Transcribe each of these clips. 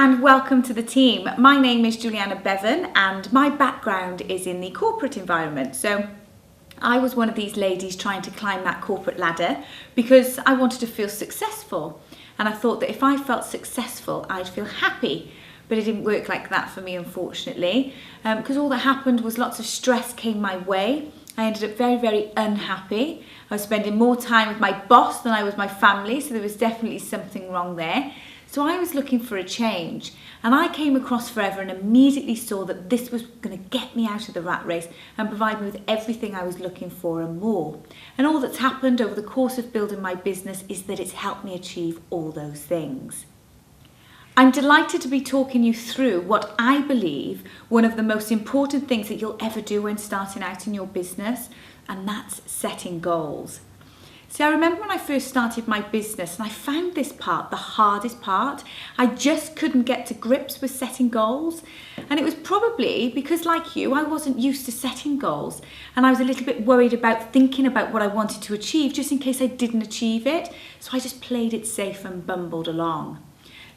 and welcome to the team. My name is Juliana Bevan and my background is in the corporate environment. So I was one of these ladies trying to climb that corporate ladder because I wanted to feel successful. And I thought that if I felt successful, I'd feel happy. But it didn't work like that for me, unfortunately, because all that happened was lots of stress came my way. I ended up very, very unhappy. I was spending more time with my boss than I was my family, so there was definitely something wrong there. So I was looking for a change, and I came across Forever and immediately saw that this was going to get me out of the rat race and provide me with everything I was looking for and more. And all that's happened over the course of building my business is that it's helped me achieve all those things. I'm delighted to be talking you through what I believe one of the most important things that you'll ever do when starting out in your business, and that's setting goals. See, I remember when I first started my business and I found this part the hardest part. I just couldn't get to grips with setting goals. And it was probably because, like you, I wasn't used to setting goals. And I was a little bit worried about thinking about what I wanted to achieve just in case I didn't achieve it. So I just played it safe and bumbled along.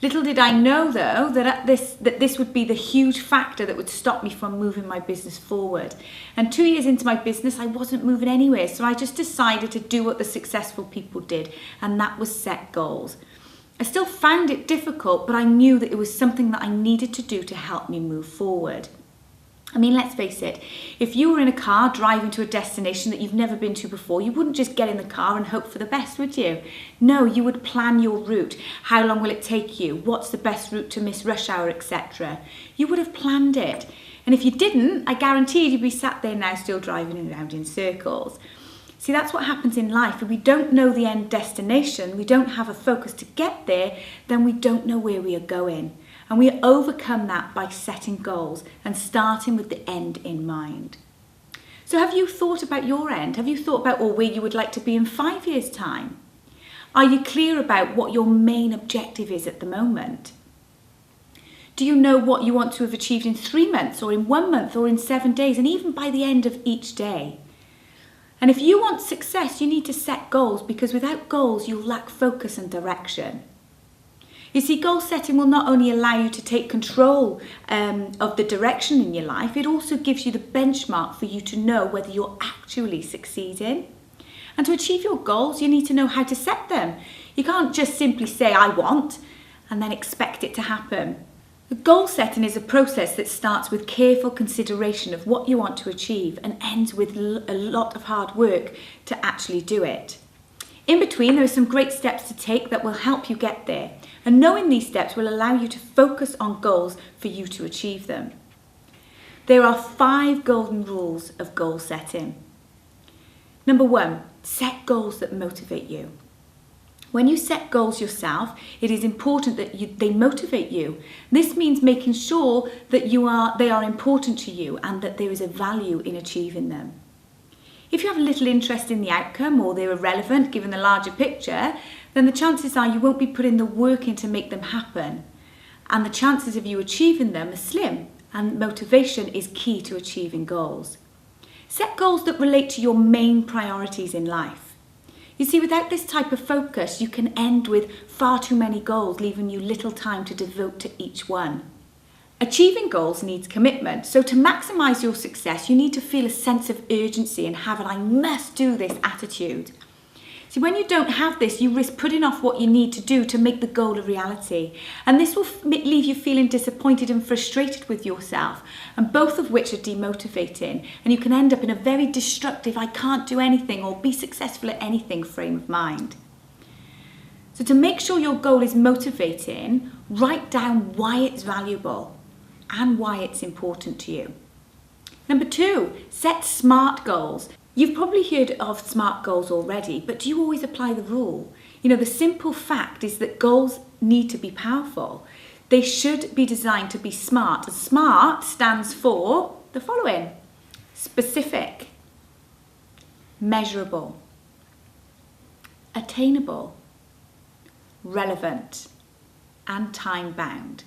Little did I know, though, that this would be the huge factor that would stop me from moving my business forward. And 2 years into my business, I wasn't moving anywhere. So I just decided to do what the successful people did, and that was set goals. I still found it difficult, but I knew that it was something that I needed to do to help me move forward. I mean, let's face it, if you were in a car driving to a destination that you've never been to before, you wouldn't just get in the car and hope for the best, would you? No, you would plan your route. How long will it take you? What's the best route to miss rush hour, etc. You would have planned it. And if you didn't, I guarantee you'd be sat there now still driving around in circles. See, that's what happens in life. If we don't know the end destination, we don't have a focus to get there, then we don't know where we are going. And we overcome that by setting goals and starting with the end in mind. So have you thought about your end? Have you thought about where you would like to be in 5 years' time? Are you clear about what your main objective is at the moment? Do you know what you want to have achieved in 3 months or in 1 month or in 7 days and even by the end of each day? And if you want success, you need to set goals, because without goals, you'll lack focus and direction. You see, goal setting will not only allow you to take control of the direction in your life, it also gives you the benchmark for you to know whether you're actually succeeding. And to achieve your goals, you need to know how to set them. You can't just simply say, I want, and then expect it to happen. The goal setting is a process that starts with careful consideration of what you want to achieve and ends with a lot of hard work to actually do it. In between, there are some great steps to take that will help you get there. And knowing these steps will allow you to focus on goals for you to achieve them. There are 5 golden rules of goal setting. Number 1, set goals that motivate you. When you set goals yourself, it is important that they motivate you. This means making sure that they are important to you and that there is a value in achieving them. If you have little interest in the outcome or they're irrelevant given the larger picture, then the chances are you won't be putting the work in to make them happen. And the chances of you achieving them are slim, and motivation is key to achieving goals. Set goals that relate to your main priorities in life. You see, without this type of focus, you can end with far too many goals, leaving you little time to devote to each one. Achieving goals needs commitment, so to maximise your success, you need to feel a sense of urgency and have an I must do this attitude. See, when you don't have this, you risk putting off what you need to do to make the goal a reality. And this will leave you feeling disappointed and frustrated with yourself, and both of which are demotivating. And you can end up in a very destructive, I can't do anything or be successful at anything frame of mind. So to make sure your goal is motivating, write down why it's valuable and why it's important to you. Number 2, set SMART goals. You've probably heard of SMART goals already, but do you always apply the rule? You know, the simple fact is that goals need to be powerful. They should be designed to be SMART. And SMART stands for the following: specific, measurable, attainable, relevant, and time-bound.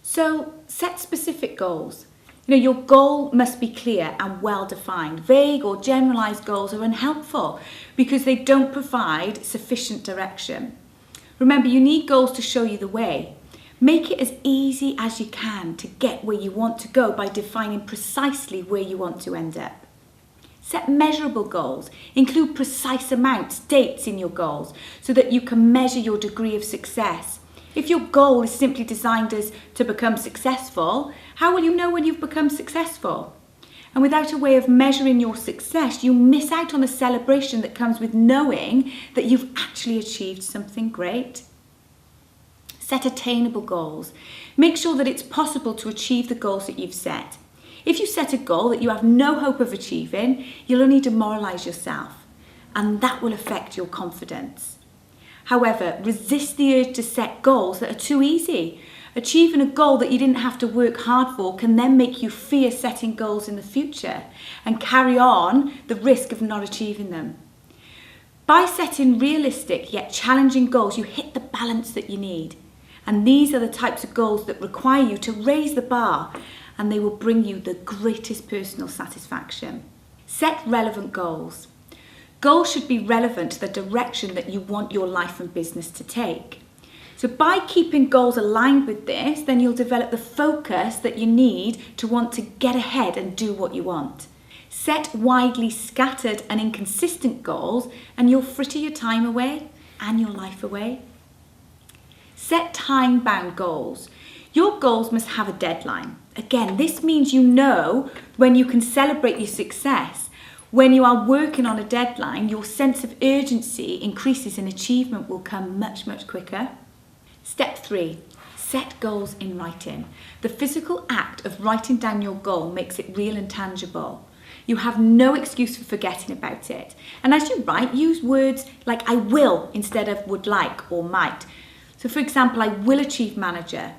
So set specific goals. You know, your goal must be clear and well-defined. Vague or generalised goals are unhelpful because they don't provide sufficient direction. Remember, you need goals to show you the way. Make it as easy as you can to get where you want to go by defining precisely where you want to end up. Set measurable goals. Include precise amounts, dates in your goals so that you can measure your degree of success. If your goal is simply designed as to become successful, how will you know when you've become successful? And without a way of measuring your success, you miss out on the celebration that comes with knowing that you've actually achieved something great. Set attainable goals. Make sure that it's possible to achieve the goals that you've set. If you set a goal that you have no hope of achieving, you'll only demoralise yourself, and that will affect your confidence. However, resist the urge to set goals that are too easy. Achieving a goal that you didn't have to work hard for can then make you fear setting goals in the future and carry on the risk of not achieving them. By setting realistic yet challenging goals, you hit the balance that you need. And these are the types of goals that require you to raise the bar, and they will bring you the greatest personal satisfaction. Set relevant goals. Goals should be relevant to the direction that you want your life and business to take. So by keeping goals aligned with this, then you'll develop the focus that you need to want to get ahead and do what you want. Set widely scattered and inconsistent goals, and you'll fritter your time away and your life away. Set time-bound goals. Your goals must have a deadline. Again, this means you know when you can celebrate your success. When you are working on a deadline, your sense of urgency increases and achievement will come much, much quicker. Step 3, set goals in writing. The physical act of writing down your goal makes it real and tangible. You have no excuse for forgetting about it. And as you write, use words like I will instead of would like or might. So for example, I will achieve manager.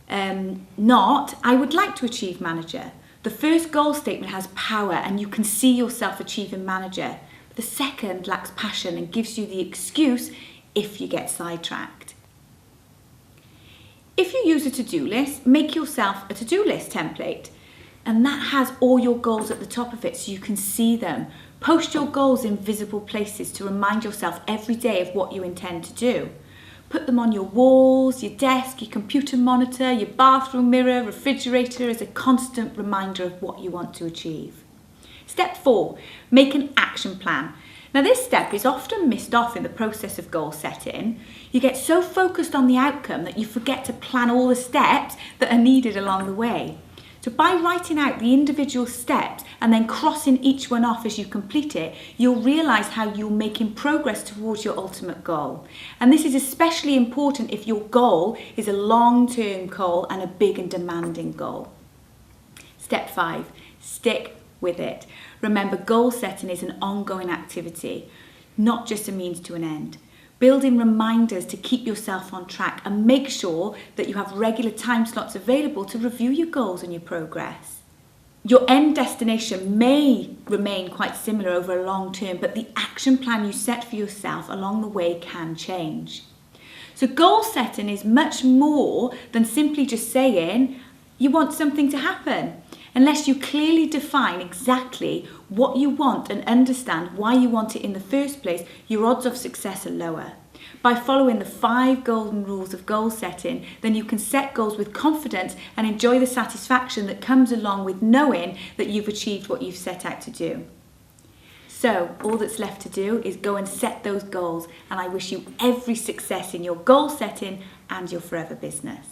Not, I would like to achieve manager. The first goal statement has power and you can see yourself achieving manager. The second lacks passion and gives you the excuse if you get sidetracked. If you use a to-do list, make yourself a to-do list template. And that has all your goals at the top of it so you can see them. Post your goals in visible places to remind yourself every day of what you intend to do. Put them on your walls, your desk, your computer monitor, your bathroom mirror, refrigerator as a constant reminder of what you want to achieve. Step 4, make an action plan. Now this step is often missed off in the process of goal setting. You get so focused on the outcome that you forget to plan all the steps that are needed along the way. So by writing out the individual steps and then crossing each one off as you complete it, you'll realise how you're making progress towards your ultimate goal. And this is especially important if your goal is a long-term goal and a big and demanding goal. Step 5, stick with it. Remember, goal setting is an ongoing activity, not just a means to an end. Build in reminders to keep yourself on track and make sure that you have regular time slots available to review your goals and your progress. Your end destination may remain quite similar over a long term, but the action plan you set for yourself along the way can change. So goal setting is much more than simply just saying you want something to happen. Unless you clearly define exactly what you want and understand why you want it in the first place, your odds of success are lower. By following the 5 golden rules of goal setting, then you can set goals with confidence and enjoy the satisfaction that comes along with knowing that you've achieved what you've set out to do. So all that's left to do is go and set those goals, and I wish you every success in your goal setting and your forever business.